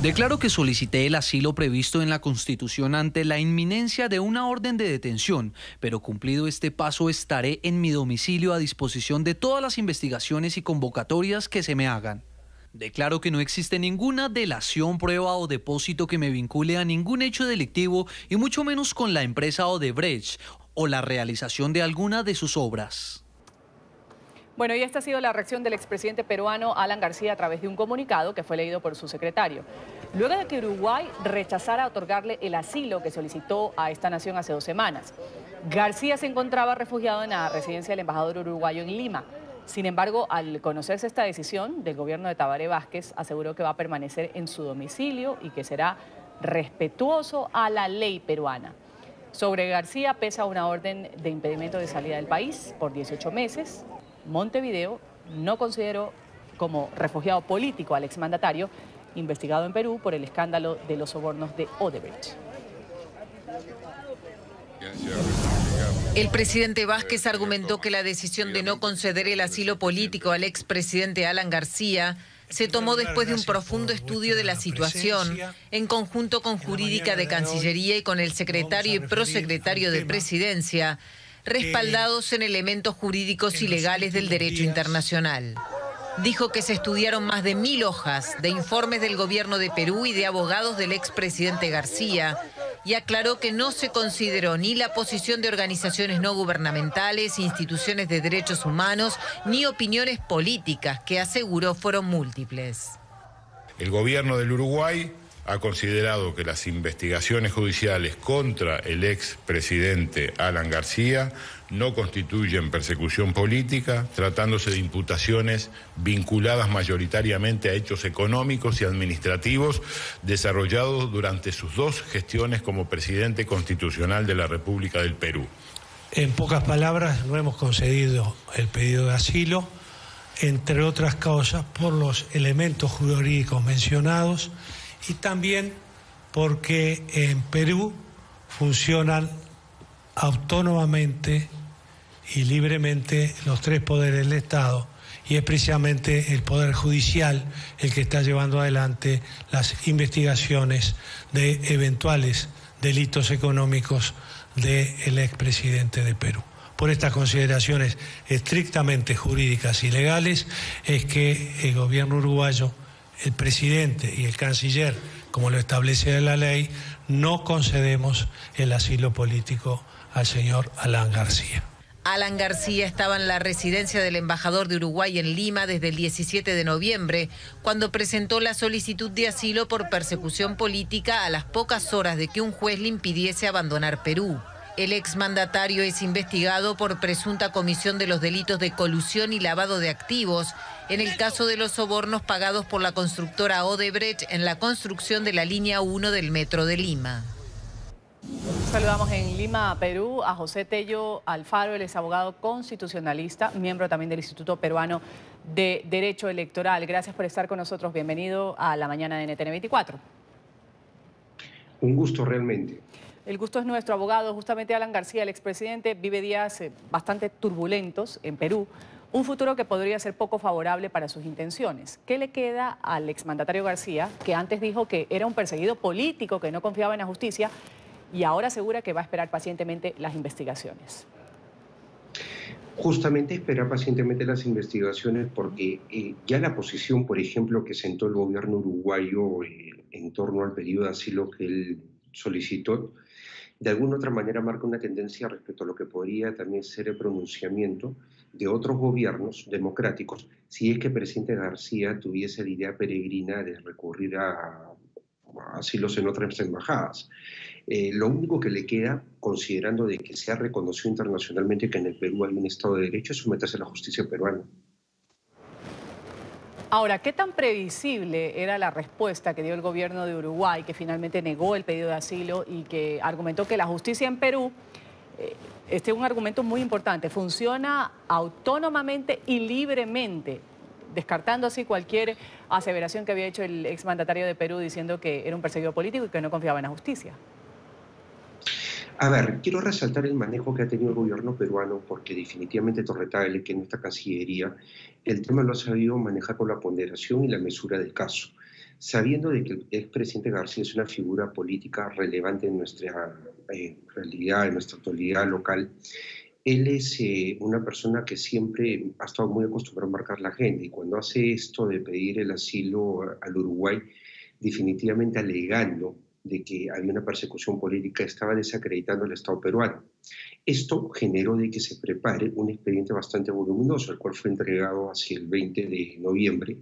Declaro que solicité el asilo previsto en la Constitución ante la inminencia de una orden de detención, pero cumplido este paso estaré en mi domicilio a disposición de todas las investigaciones y convocatorias que se me hagan. Declaro que no existe ninguna delación, prueba o depósito que me vincule a ningún hecho delictivo y mucho menos con la empresa Odebrecht o la realización de alguna de sus obras. Bueno, y esta ha sido la reacción del expresidente peruano Alan García a través de un comunicado que fue leído por su secretario. Luego de que Uruguay rechazara otorgarle el asilo que solicitó a esta nación hace 2 semanas. García se encontraba refugiado en la residencia del embajador uruguayo en Lima. Sin embargo, al conocerse esta decisión del gobierno de Tabaré Vázquez, aseguró que va a permanecer en su domicilio y que será respetuoso a la ley peruana. Sobre García pesa una orden de impedimento de salida del país por 18 meses. Montevideo no consideró como refugiado político al exmandatario investigado en Perú por el escándalo de los sobornos de Odebrecht. El presidente Vázquez argumentó que la decisión de no conceder el asilo político al expresidente Alan García se tomó después de un profundo estudio de la situación, en conjunto con Jurídica de Cancillería y con el secretario y prosecretario de Presidencia, respaldados en elementos jurídicos y legales del derecho internacional. Dijo que se estudiaron más de 1000 hojas de informes del gobierno de Perú y de abogados del expresidente García, y aclaró que no se consideró ni la posición de organizaciones no gubernamentales, instituciones de derechos humanos, ni opiniones políticas, que aseguró fueron múltiples. El gobierno del Uruguay ha considerado que las investigaciones judiciales contra el expresidente Alan García no constituyen persecución política, tratándose de imputaciones vinculadas mayoritariamente a hechos económicos y administrativos desarrollados durante sus 2 gestiones como presidente constitucional de la República del Perú. En pocas palabras, no hemos concedido el pedido de asilo, entre otras causas por los elementos jurídicos mencionados, y también porque en Perú funcionan autónomamente y libremente los 3 poderes del Estado, y es precisamente el Poder Judicial el que está llevando adelante las investigaciones de eventuales delitos económicos del expresidente de Perú. Por estas consideraciones estrictamente jurídicas y legales es que el gobierno uruguayo, el presidente y el canciller, como lo establece la ley, no concedemos el asilo político al señor Alan García. Alan García estaba en la residencia del embajador de Uruguay en Lima desde el 17 de noviembre, cuando presentó la solicitud de asilo por persecución política a las pocas horas de que un juez le impidiese abandonar Perú. El exmandatario es investigado por presunta comisión de los delitos de colusión y lavado de activos en el caso de los sobornos pagados por la constructora Odebrecht en la construcción de la línea 1 del metro de Lima. Saludamos en Lima, Perú, a José Tello Alfaro, él es abogado constitucionalista, miembro también del Instituto Peruano de Derecho Electoral. Gracias por estar con nosotros. Bienvenido a la mañana de NTN 24. Un gusto realmente. El gusto es nuestro, abogado. Justamente Alan García, el expresidente, vive días bastante turbulentos en Perú, un futuro que podría ser poco favorable para sus intenciones. ¿Qué le queda al exmandatario García, que antes dijo que era un perseguido político, que no confiaba en la justicia, y ahora asegura que va a esperar pacientemente las investigaciones? Justamente esperar pacientemente las investigaciones porque ya la posición, por ejemplo, que sentó el gobierno uruguayo en torno al pedido de asilo que él solicitó, de alguna u otra manera marca una tendencia respecto a lo que podría también ser el pronunciamiento de otros gobiernos democráticos si es que el presidente García tuviese la idea peregrina de recurrir a asilos en otras embajadas. Lo único que le queda, considerando de que se ha reconocido internacionalmente que en el Perú hay un Estado de Derecho, es someterse a la justicia peruana. Ahora, ¿qué tan previsible era la respuesta que dio el gobierno de Uruguay, que finalmente negó el pedido de asilo y que argumentó que la justicia en Perú, este es un argumento muy importante, funciona autónomamente y libremente, descartando así cualquier aseveración que había hecho el exmandatario de Perú diciendo que era un perseguido político y que no confiaba en la justicia? A ver, quiero resaltar el manejo que ha tenido el gobierno peruano porque definitivamente Torretaglia, que en esta Cancillería, el tema lo ha sabido manejar con la ponderación y la mesura del caso. sabiendo de que el expresidente García es una figura política relevante en nuestra realidad, en nuestra actualidad local. Él es una persona que siempre ha estado muy acostumbrado a marcar la agenda, y cuando hace esto de pedir el asilo al Uruguay, definitivamente alegando de que había una persecución política, estaba desacreditando el Estado peruano. Esto generó de que se prepare un expediente bastante voluminoso, el cual fue entregado hacia el 20 de noviembre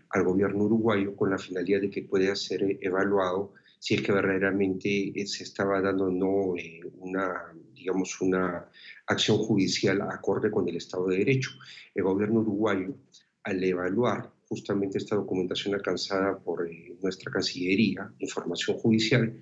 al gobierno uruguayo, con la finalidad de que pueda ser evaluado si es que verdaderamente se estaba dando o no una acción judicial acorde con el Estado de Derecho. El gobierno uruguayo, al evaluar justamente esta documentación alcanzada por nuestra Cancillería, información judicial,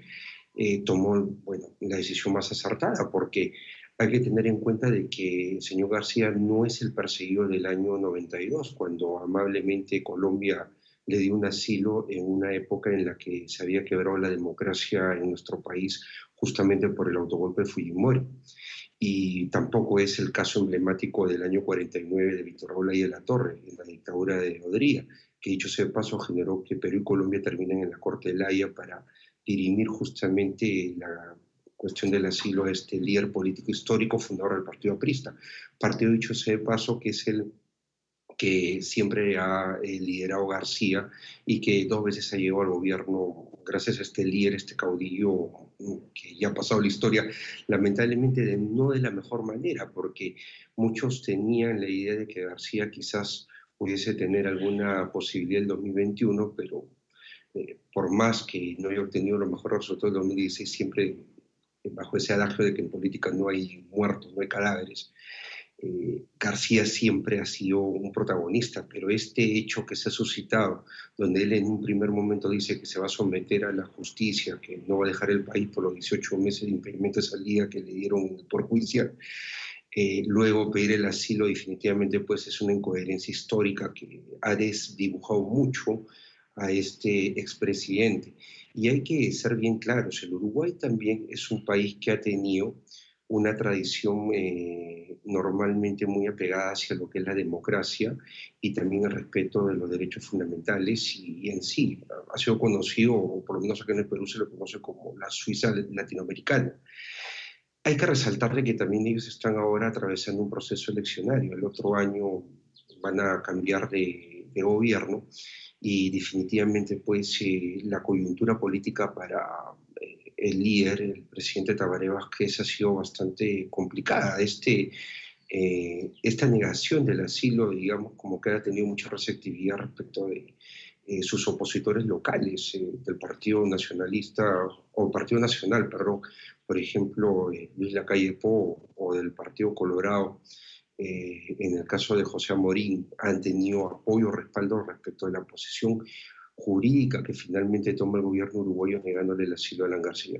tomó la decisión más acertada, porque hay que tener en cuenta de que el señor García no es el perseguido del año 92, cuando amablemente Colombia le dio un asilo en una época en la que se había quebrado la democracia en nuestro país, justamente por el autogolpe de Fujimori. Y tampoco es el caso emblemático del año 49 de Víctor Raúl Laya de la Torre, en la dictadura de Rodríguez, que dicho sea de paso generó que Perú y Colombia terminen en la Corte de La Haya para dirimir justamente la cuestión del asilo a este líder político histórico, fundador del Partido Aprista. Partido, dicho sea de paso, que es el que siempre ha liderado García y que 2 veces ha llegado al gobierno gracias a este líder, este caudillo que ya ha pasado la historia, lamentablemente no de la mejor manera, porque muchos tenían la idea de que García quizás pudiese tener alguna posibilidad en 2021, pero por más que no haya obtenido los mejores resultados del 2016, siempre bajo ese adagio de que en política no hay muertos, no hay cadáveres, García siempre ha sido un protagonista, pero este hecho que se ha suscitado, donde él en un primer momento dice que se va a someter a la justicia, que no va a dejar el país por los 18 meses de impedimento de salida que le dieron en el Poder Judicial, luego pedir el asilo, definitivamente pues es una incoherencia histórica que ha desdibujado mucho a este expresidente. Y hay que ser bien claros, el Uruguay también es un país que ha tenido una tradición normalmente muy apegada hacia lo que es la democracia y también el respeto de los derechos fundamentales, y en sí ha sido conocido, o por lo menos acá en el Perú se lo conoce como la Suiza latinoamericana. Hay que resaltarle que también ellos están ahora atravesando un proceso eleccionario. El otro año van a cambiar de gobierno, y definitivamente pues la coyuntura política para el líder, el presidente Tabaré Vázquez, ha sido bastante complicada. Esta negación del asilo, digamos, como que ha tenido mucha receptividad respecto de sus opositores locales del Partido Nacionalista, o Partido Nacional, perdón, por ejemplo, Luis Lacalle Pou, o del Partido Colorado. En el caso de José Amorín, han tenido apoyo o respaldo respecto de la posición jurídica que finalmente toma el gobierno uruguayo negándole el asilo a Alan García.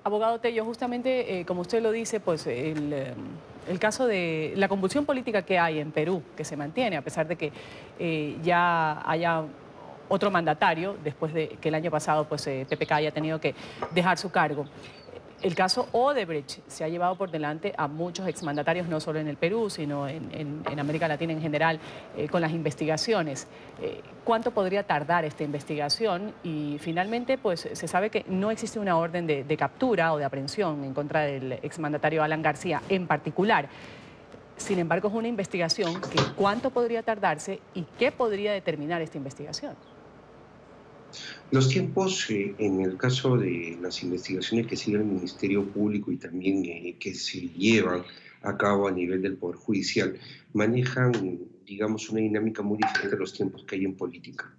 Abogado Tello, justamente como usted lo dice, pues el caso de la convulsión política que hay en Perú, que se mantiene a pesar de que ya haya otro mandatario, después de que el año pasado pues PPK haya tenido que dejar su cargo. El caso Odebrecht se ha llevado por delante a muchos exmandatarios, no solo en el Perú, sino en América Latina en general, con las investigaciones. ¿Cuánto podría tardar esta investigación? Y finalmente, pues se sabe que no existe una orden de captura o de aprehensión en contra del exmandatario Alan García en particular. Sin embargo, es una investigación que ¿cuánto podría tardarse y qué podría determinar esta investigación? Los tiempos, en el caso de las investigaciones que sigue el Ministerio Público y también que se llevan a cabo a nivel del Poder Judicial, manejan, digamos, una dinámica muy diferente a los tiempos que hay en política.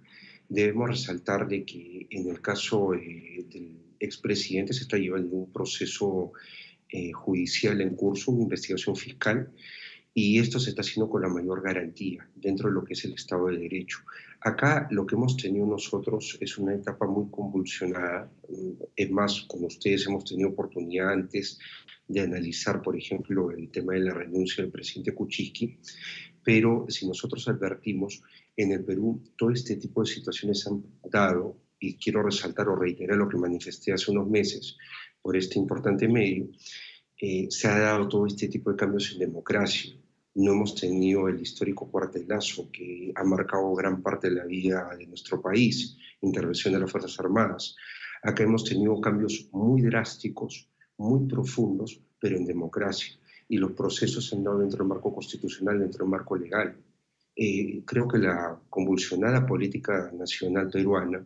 Debemos resaltar de que en el caso del expresidente se está llevando un proceso judicial en curso, una investigación fiscal, y esto se está haciendo con la mayor garantía dentro de lo que es el Estado de Derecho. Acá lo que hemos tenido nosotros es una etapa muy convulsionada. Es más, con ustedes hemos tenido oportunidad antes de analizar, por ejemplo, el tema de la renuncia del presidente Kuczynski, pero si nosotros advertimos, en el Perú todo este tipo de situaciones han dado, y quiero resaltar o reiterar lo que manifesté hace unos meses por este importante medio, se ha dado todo este tipo de cambios en democracia, no hemos tenido el histórico cuartelazo que ha marcado gran parte de la vida de nuestro país, intervención de las Fuerzas Armadas. Acá hemos tenido cambios muy drásticos, muy profundos, pero en democracia. Y los procesos se han dado dentro del marco constitucional, dentro del marco legal. Creo que la convulsionada política nacional peruana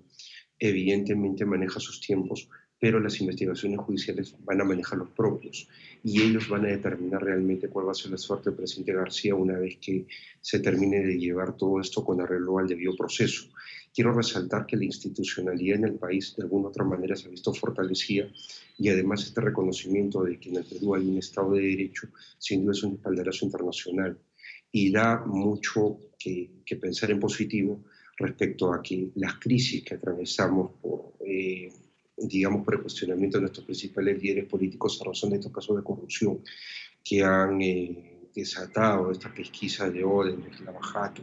evidentemente maneja sus tiempos, pero las investigaciones judiciales van a manejar los propios y ellos van a determinar realmente cuál va a ser la suerte del presidente García una vez que se termine de llevar todo esto con arreglo al debido proceso. Quiero resaltar que la institucionalidad en el país de alguna u otra manera se ha visto fortalecida y además este reconocimiento de que en el Perú hay un Estado de Derecho sin duda es un espaldarazo internacional y da mucho que pensar en positivo respecto a que las crisis que atravesamos por el cuestionamiento de nuestros principales líderes políticos a razón de estos casos de corrupción que han desatado esta pesquisa de Odebrecht, de Lavajato,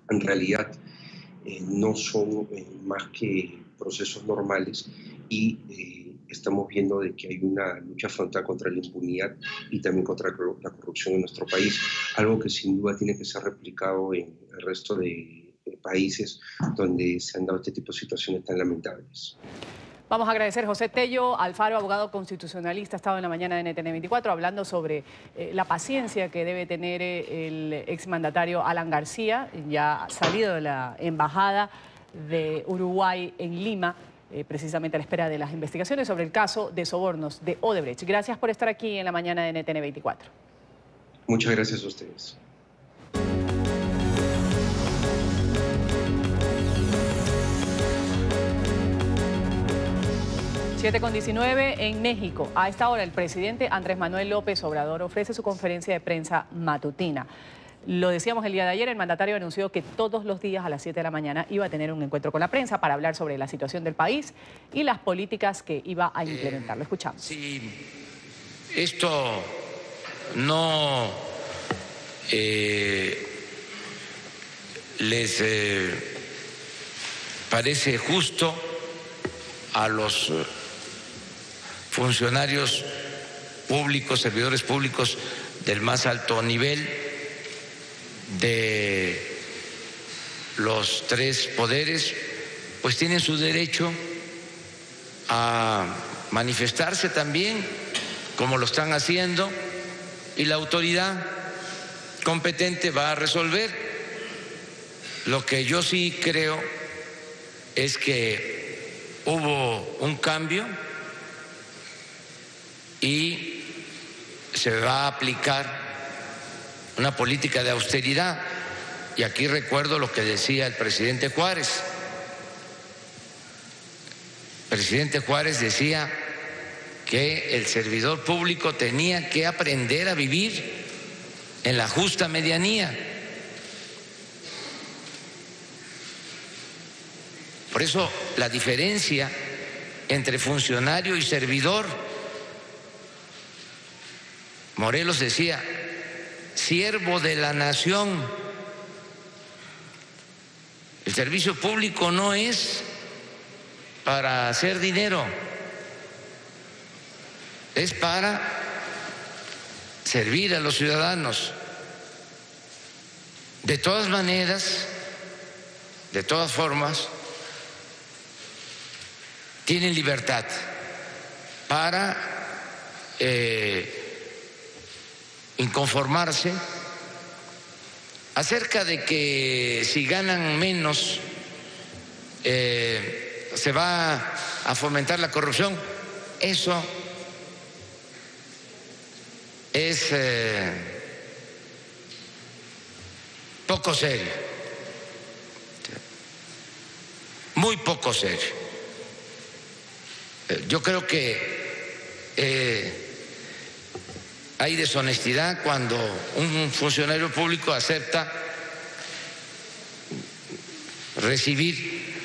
en realidad no son más que procesos normales y estamos viendo de que hay una lucha frontal contra la impunidad y también contra la corrupción en nuestro país, algo que sin duda tiene que ser replicado en el resto de países donde se han dado este tipo de situaciones tan lamentables. Vamos a agradecer a José Tello Alfaro, abogado constitucionalista, ha estado en la mañana de NTN 24 hablando sobre la paciencia que debe tener el exmandatario Alan García, ya ha salido de la embajada de Uruguay en Lima, precisamente a la espera de las investigaciones sobre el caso de sobornos de Odebrecht. Gracias por estar aquí en la mañana de NTN 24. Muchas gracias a ustedes. Con 19 en México. A esta hora el presidente Andrés Manuel López Obrador ofrece su conferencia de prensa matutina. Lo decíamos el día de ayer, el mandatario anunció que todos los días a las 7 de la mañana iba a tener un encuentro con la prensa para hablar sobre la situación del país y las políticas que iba a implementar. Lo escuchamos. Si esto no les parece justo a los funcionarios públicos, servidores públicos del más alto nivel de los tres poderes, pues tienen su derecho a manifestarse también, como lo están haciendo, y la autoridad competente va a resolver. Lo que yo sí creo es que hubo un cambio y se va a aplicar una política de austeridad. Y aquí recuerdo lo que decía el presidente Juárez. El presidente Juárez decía que el servidor público tenía que aprender a vivir en la justa medianía. Por eso la diferencia entre funcionario y servidor, Morelos decía, siervo de la nación. El servicio público no es para hacer dinero, es para servir a los ciudadanos. De todas maneras, de todas formas, tienen libertad para inconformarse acerca de que si ganan menos se va a fomentar la corrupción. Eso es poco serio, muy poco serio. Yo creo que hay deshonestidad cuando un funcionario público acepta recibir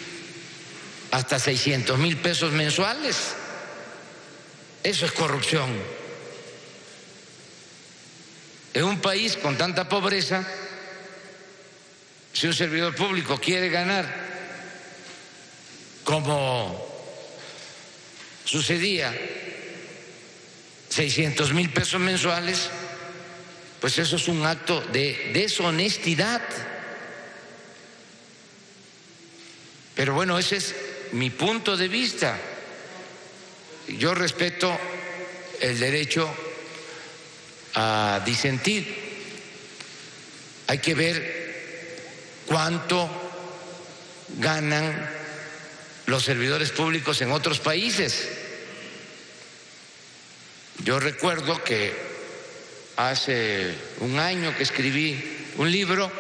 hasta 600,000 pesos mensuales. Eso es corrupción. En un país con tanta pobreza, si un servidor público quiere ganar, como sucedía, 600,000 pesos mensuales, pues eso es un acto de deshonestidad. Pero bueno, ese es mi punto de vista. Yo respeto el derecho a disentir. Hay que ver cuánto ganan los servidores públicos en otros países. Yo recuerdo que hace un año que escribí un libro,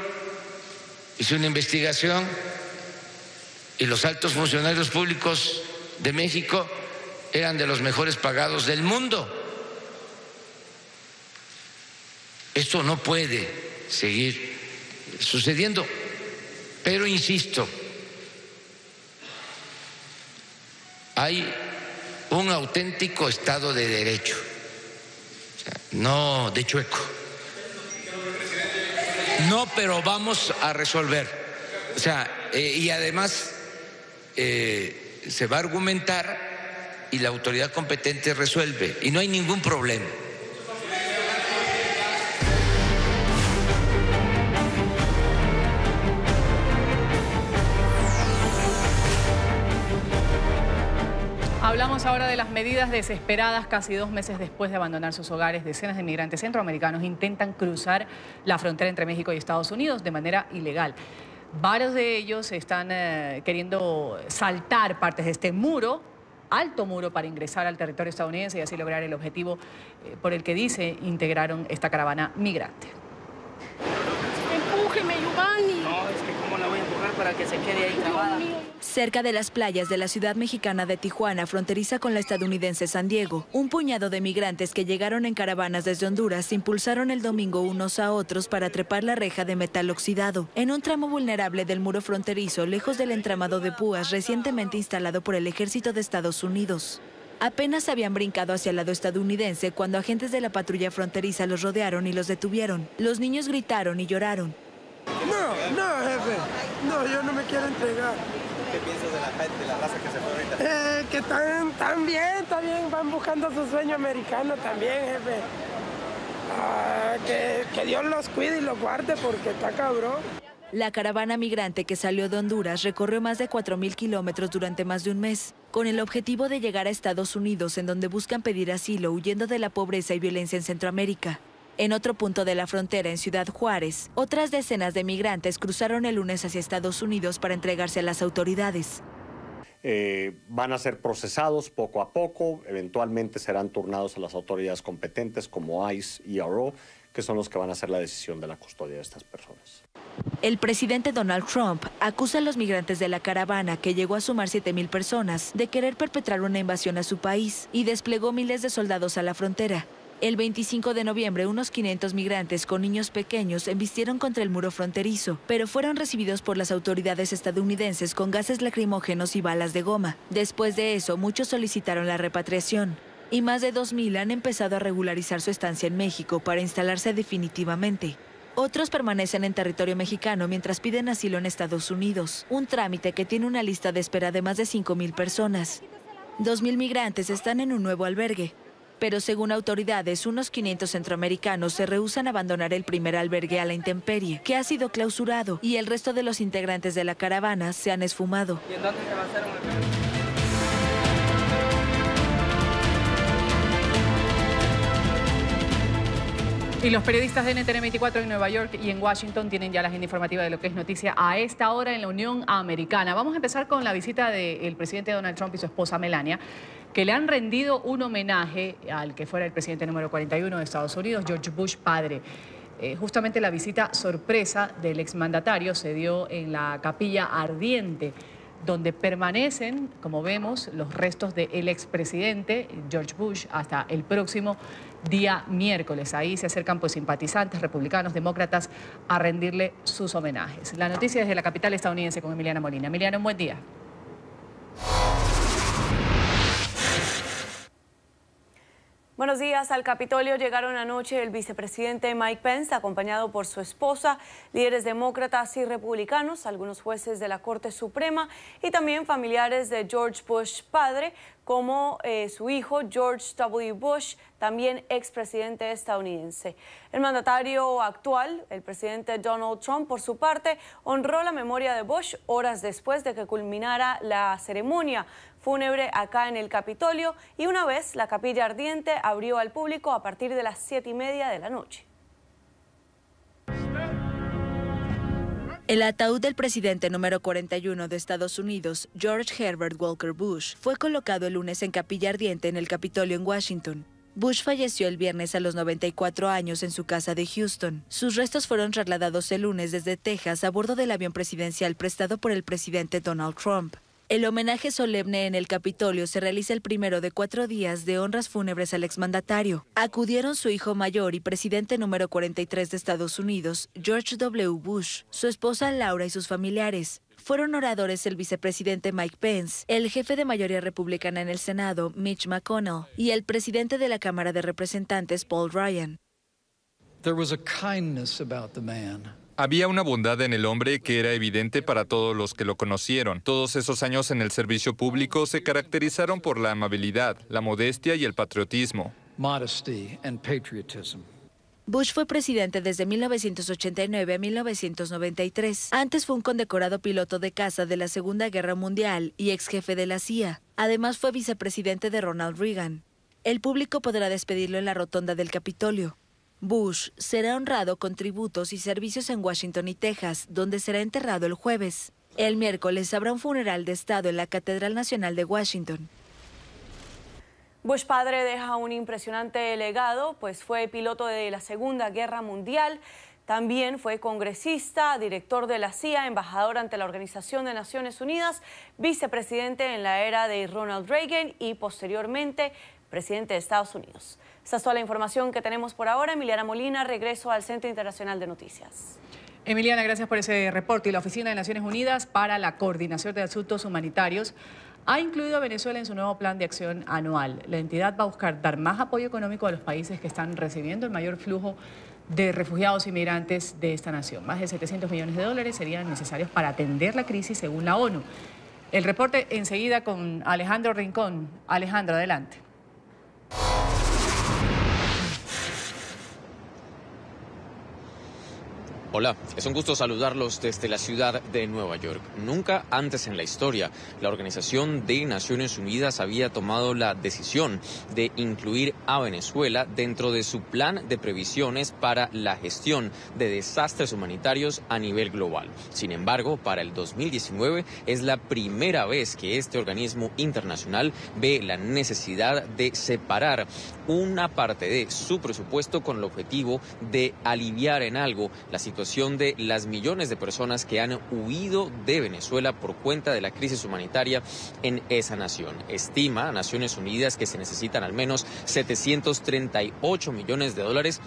hice una investigación y los altos funcionarios públicos de México eran de los mejores pagados del mundo. Esto no puede seguir sucediendo, pero insisto, hay un auténtico Estado de Derecho, o sea, no de chueco. No, pero vamos a resolver. O sea, y además se va a argumentar y la autoridad competente resuelve y no hay ningún problema. Hablamos ahora de las medidas desesperadas. Casi 2 meses después de abandonar sus hogares, decenas de migrantes centroamericanos intentan cruzar la frontera entre México y Estados Unidos de manera ilegal. Varios de ellos están queriendo saltar partes de este muro, alto muro, para ingresar al territorio estadounidense y así lograr el objetivo por el que dice integraron esta caravana migrante. ¡Empújeme, Giovanni! No, es que cómo la voy a empujar para que se quede ahí trabada. Cerca de las playas de la ciudad mexicana de Tijuana, fronteriza con la estadounidense San Diego, un puñado de migrantes que llegaron en caravanas desde Honduras se impulsaron el domingo unos a otros para trepar la reja de metal oxidado en un tramo vulnerable del muro fronterizo, lejos del entramado de púas recientemente instalado por el ejército de Estados Unidos. Apenas habían brincado hacia el lado estadounidense cuando agentes de la patrulla fronteriza los rodearon y los detuvieron. Los niños gritaron y lloraron. No, jefe. No, yo no me quiero entregar. ¿Qué piensas de la gente, de la raza que se fue ahorita? Que están bien, van buscando su sueño americano también, jefe. Que Dios los cuide y los guarde porque está cabrón. La caravana migrante que salió de Honduras recorrió más de 4.000 kilómetros durante más de un mes, con el objetivo de llegar a Estados Unidos, en donde buscan pedir asilo huyendo de la pobreza y violencia en Centroamérica. En otro punto de la frontera, en Ciudad Juárez, otras decenas de migrantes cruzaron el lunes hacia Estados Unidos para entregarse a las autoridades. Van a ser procesados poco a poco, eventualmente serán turnados a las autoridades competentes como ICE y ERO, que son los que van a hacer la decisión de la custodia de estas personas. El presidente Donald Trump acusa a los migrantes de la caravana, que llegó a sumar 7.000 personas, de querer perpetrar una invasión a su país y desplegó miles de soldados a la frontera. El 25 de noviembre, unos 500 migrantes con niños pequeños embistieron contra el muro fronterizo, pero fueron recibidos por las autoridades estadounidenses con gases lacrimógenos y balas de goma. Después de eso, muchos solicitaron la repatriación y más de 2.000 han empezado a regularizar su estancia en México para instalarse definitivamente. Otros permanecen en territorio mexicano mientras piden asilo en Estados Unidos, un trámite que tiene una lista de espera de más de 5.000 personas. 2.000 migrantes están en un nuevo albergue, pero según autoridades, unos 500 centroamericanos se rehúsan a abandonar el primer albergue a la intemperie, que ha sido clausurado, y el resto de los integrantes de la caravana se han esfumado. ¿Y en dónde se avanzaron el primer? Y los periodistas de NTN 24 en Nueva York y en Washington tienen ya la agenda informativa de lo que es noticia a esta hora en la Unión Americana. Vamos a empezar con la visita del presidente Donald Trump y su esposa Melania, que le han rendido un homenaje al que fuera el presidente número 41 de Estados Unidos, George Bush padre. Justamente la visita sorpresa del exmandatario se dio en la Capilla Ardiente, donde permanecen, como vemos, los restos del expresidente George Bush hasta el próximo día miércoles. Ahí se acercan pues simpatizantes, republicanos, demócratas a rendirle sus homenajes. La noticia desde la capital estadounidense con Emiliana Molina. Emiliana, un buen día. Buenos días. Al Capitolio llegaron anoche el vicepresidente Mike Pence, acompañado por su esposa, líderes demócratas y republicanos, algunos jueces de la Corte Suprema y también familiares de George Bush padre, como su hijo George W. Bush, también expresidente estadounidense. El mandatario actual, el presidente Donald Trump, por su parte, honró la memoria de Bush horas después de que culminara la ceremonia fúnebre acá en el Capitolio, y una vez la capilla ardiente abrió al público a partir de las 7:30 de la noche. El ataúd del presidente número 41 de Estados Unidos, George Herbert Walker Bush, fue colocado el lunes en capilla ardiente en el Capitolio en Washington. Bush falleció el viernes a los 94 años en su casa de Houston. Sus restos fueron trasladados el lunes desde Texas a bordo del avión presidencial prestado por el presidente Donald Trump. El homenaje solemne en el Capitolio se realiza el primero de 4 días de honras fúnebres al exmandatario. Acudieron su hijo mayor y presidente número 43 de Estados Unidos, George W. Bush, su esposa Laura y sus familiares. Fueron oradores el vicepresidente Mike Pence, el jefe de mayoría republicana en el Senado, Mitch McConnell, y el presidente de la Cámara de Representantes, Paul Ryan. There was a kindness about the man. Había una bondad en el hombre que era evidente para todos los que lo conocieron. Todos esos años en el servicio público se caracterizaron por la amabilidad, la modestia y el patriotismo. Modesty and patriotism. Bush fue presidente desde 1989 a 1993. Antes fue un condecorado piloto de caza de la Segunda Guerra Mundial y ex jefe de la CIA. Además fue vicepresidente de Ronald Reagan. El público podrá despedirlo en la rotonda del Capitolio. Bush será honrado con tributos y servicios en Washington y Texas, donde será enterrado el jueves. El miércoles habrá un funeral de Estado en la Catedral Nacional de Washington. Bush padre deja un impresionante legado, pues fue piloto de la Segunda Guerra Mundial. También fue congresista, director de la CIA, embajador ante la Organización de Naciones Unidas, vicepresidente en la era de Ronald Reagan y posteriormente presidente de Estados Unidos. Esta es toda la información que tenemos por ahora. Emiliana Molina, regreso al Centro Internacional de Noticias. Emiliana, gracias por ese reporte. Y la Oficina de Naciones Unidas para la Coordinación de Asuntos Humanitarios ha incluido a Venezuela en su nuevo plan de acción anual. La entidad va a buscar dar más apoyo económico a los países que están recibiendo el mayor flujo de refugiados y migrantes de esta nación. Más de 700 millones de dólares serían necesarios para atender la crisis según la ONU. El reporte enseguida con Alejandro Rincón. Alejandro, adelante. Hola, es un gusto saludarlos desde la ciudad de Nueva York. Nunca antes en la historia la Organización de Naciones Unidas había tomado la decisión de incluir a Venezuela dentro de su plan de previsiones para la gestión de desastres humanitarios a nivel global. Sin embargo, para el 2019 es la primera vez que este organismo internacional ve la necesidad de separar una parte de su presupuesto con el objetivo de aliviar en algo la situación de las millones de personas que han huido de Venezuela por cuenta de la crisis humanitaria en esa nación. Estima Naciones Unidas que se necesitan al menos 738 millones de dólares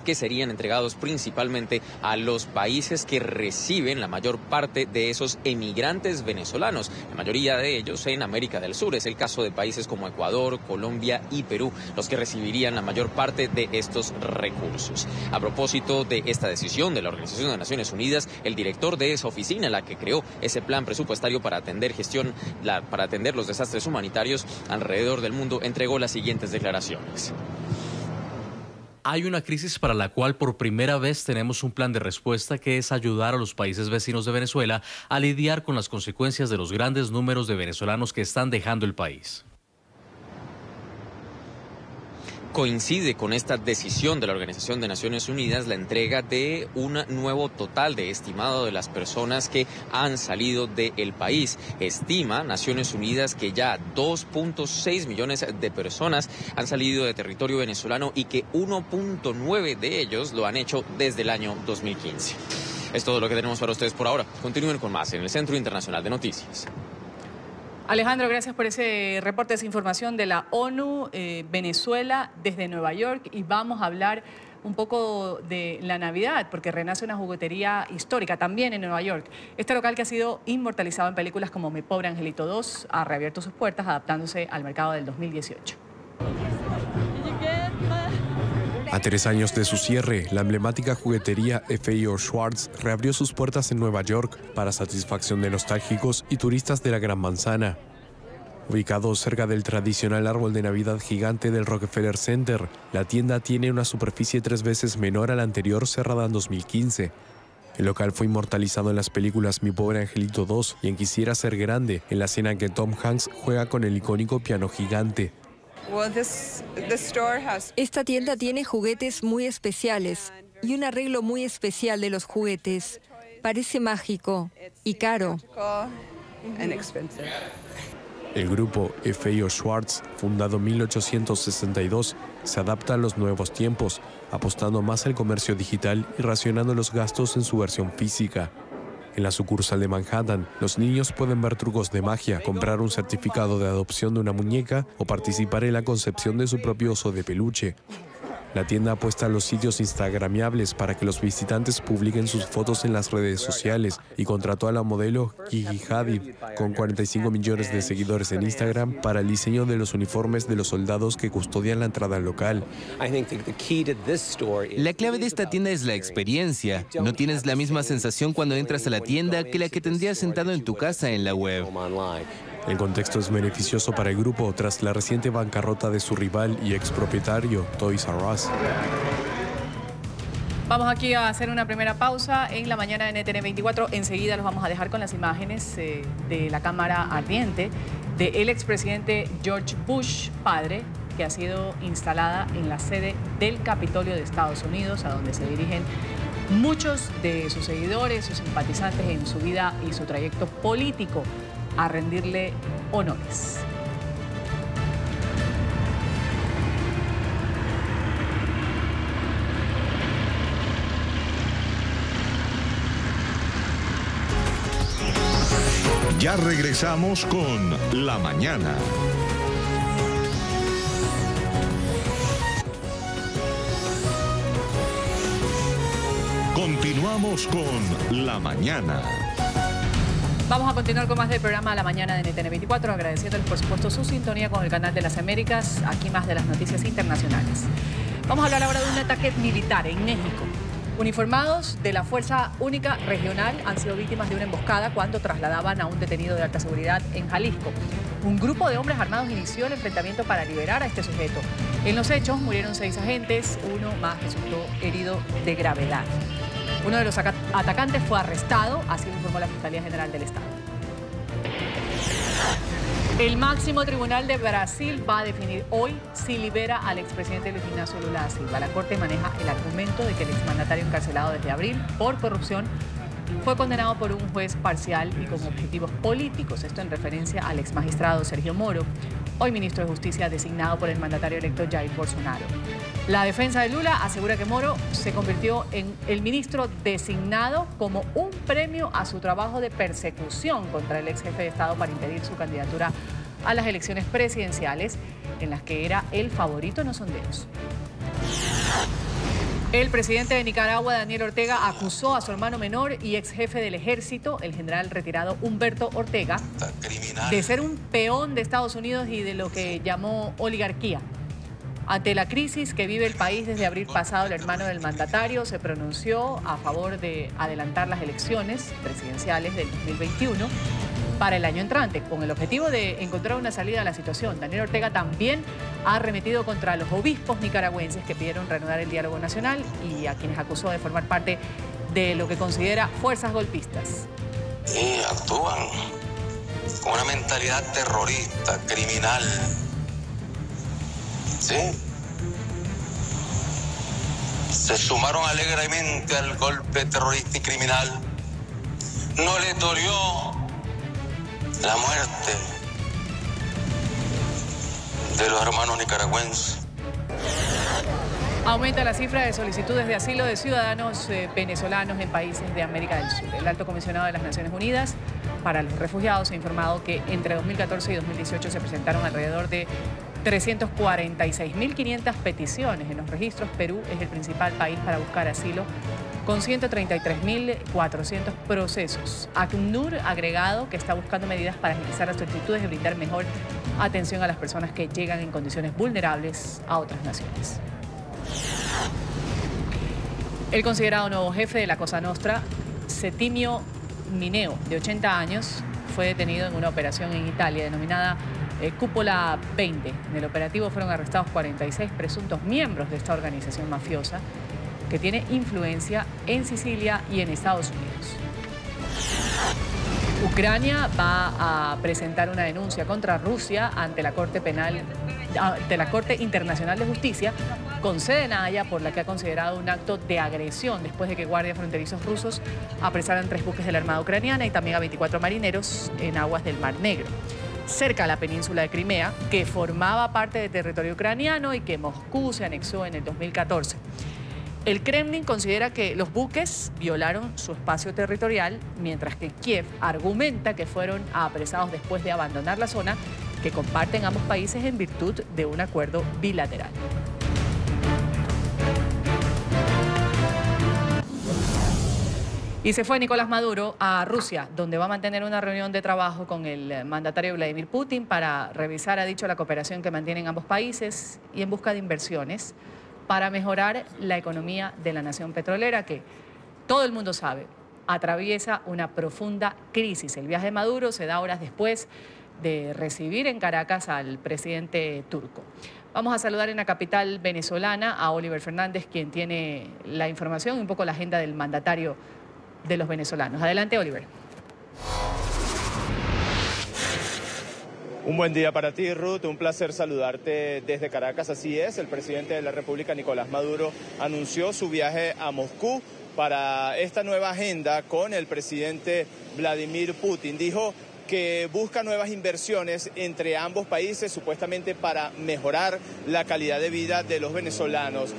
que serían entregados principalmente a los países que reciben la mayor parte de esos emigrantes venezolanos, la mayoría de ellos en América del Sur. Es el caso de países como Ecuador, Colombia y Perú, los que recibirían la mayor parte de estos recursos. A propósito de esta decisión de la Organización de Naciones Unidas, el director de esa oficina, la que creó ese plan presupuestario para atender para atender los desastres humanitarios alrededor del mundo, entregó las siguientes declaraciones. Hay una crisis para la cual por primera vez tenemos un plan de respuesta que es ayudar a los países vecinos de Venezuela a lidiar con las consecuencias de los grandes números de venezolanos que están dejando el país. Coincide con esta decisión de la Organización de Naciones Unidas la entrega de un nuevo total de estimado de las personas que han salido del país. Estima Naciones Unidas que ya 2.6 millones de personas han salido de territorio venezolano y que 1.9 de ellos lo han hecho desde el año 2015. Es todo lo que tenemos para ustedes por ahora. Continúen con más en el Centro Internacional de Noticias. Alejandro, gracias por ese reporte, esa información de la ONU, Venezuela desde Nueva York. Y vamos a hablar un poco de la Navidad, porque renace una juguetería histórica también en Nueva York. Este local, que ha sido inmortalizado en películas como Mi Pobre Angelito 2, ha reabierto sus puertas adaptándose al mercado del 2018. A 3 años de su cierre, la emblemática juguetería F.A.O. Schwarz reabrió sus puertas en Nueva York para satisfacción de nostálgicos y turistas de la Gran Manzana. Ubicado cerca del tradicional árbol de Navidad gigante del Rockefeller Center, la tienda tiene una superficie 3 veces menor a la anterior, cerrada en 2015. El local fue inmortalizado en las películas Mi Pobre Angelito 2 y en Quisiera Ser Grande, en la escena en que Tom Hanks juega con el icónico piano gigante. Esta tienda tiene juguetes muy especiales y un arreglo muy especial de los juguetes. Parece mágico y caro. El grupo F.A.O. Schwarz, fundado en 1862, se adapta a los nuevos tiempos, apostando más al comercio digital y racionando los gastos en su versión física. En la sucursal de Manhattan, los niños pueden ver trucos de magia, comprar un certificado de adopción de una muñeca o participar en la concepción de su propio oso de peluche. La tienda apuesta a los sitios instagramiables para que los visitantes publiquen sus fotos en las redes sociales y contrató a la modelo Gigi Hadid, con 45 millones de seguidores en Instagram, para el diseño de los uniformes de los soldados que custodian la entrada al local. La clave de esta tienda es la experiencia. No tienes la misma sensación cuando entras a la tienda que la que tendrías sentado en tu casa en la web. El contexto es beneficioso para el grupo tras la reciente bancarrota de su rival y expropietario, Toys R Us. Vamos aquí a hacer una primera pausa en la mañana de NTN 24. Enseguida los vamos a dejar con las imágenes de la cámara ardiente del expresidente George Bush, padre, que ha sido instalada en la sede del Capitolio de Estados Unidos, a donde se dirigen muchos de sus seguidores, sus simpatizantes en su vida y su trayecto político, a rendirle honores. Ya regresamos con La Mañana. Continuamos con La Mañana. Vamos a continuar con más del programa La Mañana de NTN 24, agradeciéndoles por supuesto su sintonía con el canal de las Américas. Aquí más de las noticias internacionales. Vamos a hablar ahora de un ataque militar en México. Uniformados de la Fuerza Única Regional han sido víctimas de una emboscada cuando trasladaban a un detenido de alta seguridad en Jalisco. Un grupo de hombres armados inició el enfrentamiento para liberar a este sujeto. En los hechos murieron 6 agentes, uno más resultó herido de gravedad. Uno de los atacantes fue arrestado, así lo informó la Fiscalía General del Estado. El máximo tribunal de Brasil va a definir hoy si libera al expresidente Luis Ignacio Lula da Silva. La Corte maneja el argumento de que el exmandatario encarcelado desde abril por corrupción fue condenado por un juez parcial y con objetivos políticos. Esto en referencia al exmagistrado Sergio Moro, hoy ministro de Justicia designado por el mandatario electo Jair Bolsonaro. La defensa de Lula asegura que Moro se convirtió en el ministro designado como un premio a su trabajo de persecución contra el ex jefe de Estado para impedir su candidatura a las elecciones presidenciales, en las que era el favorito en los sondeos. El presidente de Nicaragua, Daniel Ortega, acusó a su hermano menor y ex jefe del ejército, el general retirado Humberto Ortega, de ser un peón de Estados Unidos y de lo que llamó oligarquía. Ante la crisis que vive el país desde abril pasado, el hermano del mandatario se pronunció a favor de adelantar las elecciones presidenciales del 2021 para el año entrante, con el objetivo de encontrar una salida a la situación. Daniel Ortega también ha arremetido contra los obispos nicaragüenses que pidieron reanudar el diálogo nacional y a quienes acusó de formar parte de lo que considera fuerzas golpistas. Y actúan con una mentalidad terrorista, criminal. ¿Sí? Se sumaron alegremente al golpe terrorista y criminal. No les dolió la muerte de los hermanos nicaragüenses. Aumenta la cifra de solicitudes de asilo de ciudadanos venezolanos en países de América del Sur. El alto comisionado de las Naciones Unidas para los Refugiados ha informado que entre 2014 y 2018 se presentaron alrededor de 346.500 peticiones en los registros. Perú es el principal país para buscar asilo, con 133.400 procesos. ACNUR ha agregado que está buscando medidas para agilizar las solicitudes y brindar mejor atención a las personas que llegan en condiciones vulnerables a otras naciones. El considerado nuevo jefe de la Cosa Nostra, Settimio Mineo, de 80 años, fue detenido en una operación en Italia denominada Cúpula 20. En el operativo fueron arrestados 46 presuntos miembros de esta organización mafiosa que tiene influencia en Sicilia y en Estados Unidos. Ucrania va a presentar una denuncia contra Rusia ante la Corte Internacional de Justicia, con sede en Haya, por la que ha considerado un acto de agresión después de que guardias fronterizos rusos apresaran 3 buques de la Armada ucraniana y también a 24 marineros en aguas del Mar Negro, cerca de la península de Crimea, que formaba parte del territorio ucraniano y que Moscú se anexó en el 2014. El Kremlin considera que los buques violaron su espacio territorial, mientras que Kiev argumenta que fueron apresados después de abandonar la zona que comparten ambos países en virtud de un acuerdo bilateral. Y se fue Nicolás Maduro a Rusia, donde va a mantener una reunión de trabajo con el mandatario Vladimir Putin para revisar, ha dicho, la cooperación que mantienen ambos países y en busca de inversiones para mejorar la economía de la nación petrolera, que todo el mundo sabe atraviesa una profunda crisis. El viaje de Maduro se da horas después de recibir en Caracas al presidente turco. Vamos a saludar en la capital venezolana a Oliver Fernández, quien tiene la información y un poco la agenda del mandatario de los venezolanos. Adelante, Oliver. Un buen día para ti, Ruth. Un placer saludarte desde Caracas. Así es, el presidente de la República, Nicolás Maduro, anunció su viaje a Moscú para esta nueva agenda con el presidente Vladimir Putin. Dijo que busca nuevas inversiones entre ambos países, supuestamente para mejorar la calidad de vida de los venezolanos.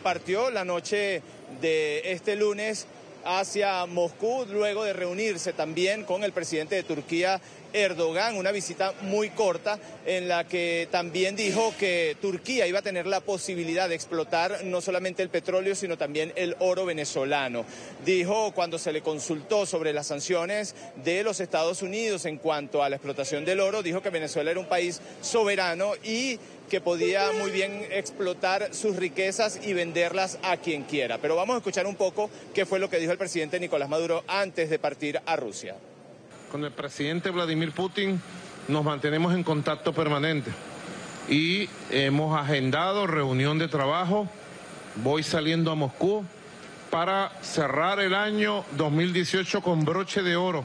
Partió la noche de este lunes hacia Moscú, luego de reunirse también con el presidente de Turquía, Erdogan, una visita muy corta en la que también dijo que Turquía iba a tener la posibilidad de explotar no solamente el petróleo, sino también el oro venezolano. Dijo, cuando se le consultó sobre las sanciones de los Estados Unidos en cuanto a la explotación del oro, dijo que Venezuela era un país soberano y que podía muy bien explotar sus riquezas y venderlas a quien quiera. Pero vamos a escuchar un poco qué fue lo que dijo el presidente Nicolás Maduro antes de partir a Rusia. Con el presidente Vladimir Putin nos mantenemos en contacto permanente y hemos agendado reunión de trabajo. Voy saliendo a Moscú para cerrar el año 2018 con broche de oro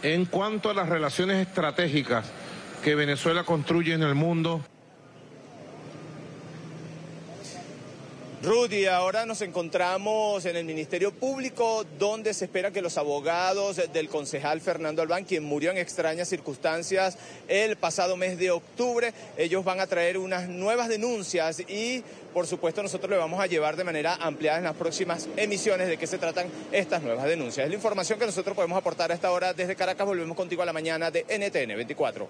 en cuanto a las relaciones estratégicas que Venezuela construye en el mundo. Rudy, ahora nos encontramos en el Ministerio Público, donde se espera que los abogados del concejal Fernando Albán, quien murió en extrañas circunstancias el pasado mes de octubre, ellos van a traer unas nuevas denuncias y, por supuesto, nosotros le vamos a llevar de manera ampliada en las próximas emisiones de qué se tratan estas nuevas denuncias. Es la información que nosotros podemos aportar a esta hora desde Caracas. Volvemos contigo a la mañana de NTN 24.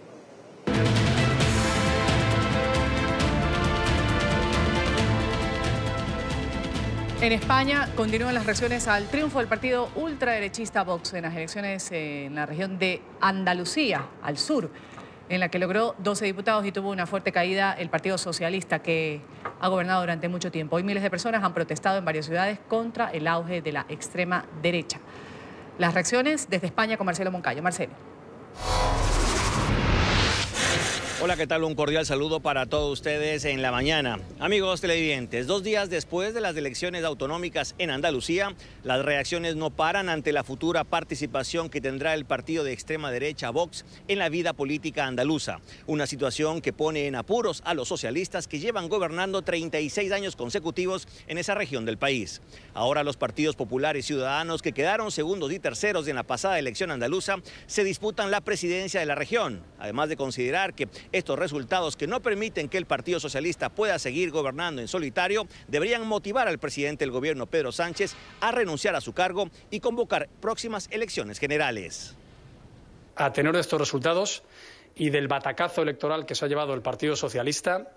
En España continúan las reacciones al triunfo del partido ultraderechista Vox en las elecciones en la región de Andalucía, al sur, en la que logró 12 diputados y tuvo una fuerte caída el Partido Socialista, que ha gobernado durante mucho tiempo. Hoy miles de personas han protestado en varias ciudades contra el auge de la extrema derecha. Las reacciones desde España con Marcelo Moncayo. Marcelo. Hola, ¿qué tal? Un cordial saludo para todos ustedes en la mañana. Amigos televidentes, 2 días después de las elecciones autonómicas en Andalucía, las reacciones no paran ante la futura participación que tendrá el partido de extrema derecha Vox en la vida política andaluza. Una situación que pone en apuros a los socialistas, que llevan gobernando 36 años consecutivos en esa región del país. Ahora los partidos populares y ciudadanos, que quedaron segundos y terceros en la pasada elección andaluza, se disputan la presidencia de la región, además de considerar que estos resultados, que no permiten que el Partido Socialista pueda seguir gobernando en solitario, deberían motivar al presidente del gobierno, Pedro Sánchez, a renunciar a su cargo y convocar próximas elecciones generales. A tenor de estos resultados y del batacazo electoral que se ha llevado el Partido Socialista,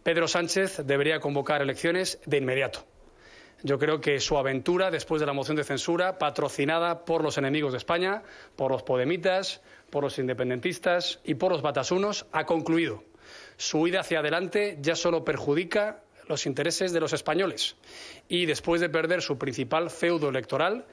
Pedro Sánchez debería convocar elecciones de inmediato. Yo creo que su aventura después de la moción de censura, patrocinada por los enemigos de España, por los podemitas, por los independentistas y por los batasunos, ha concluido. Su huida hacia adelante ya solo perjudica los intereses de los españoles. Y después de perder su principal feudo electoral,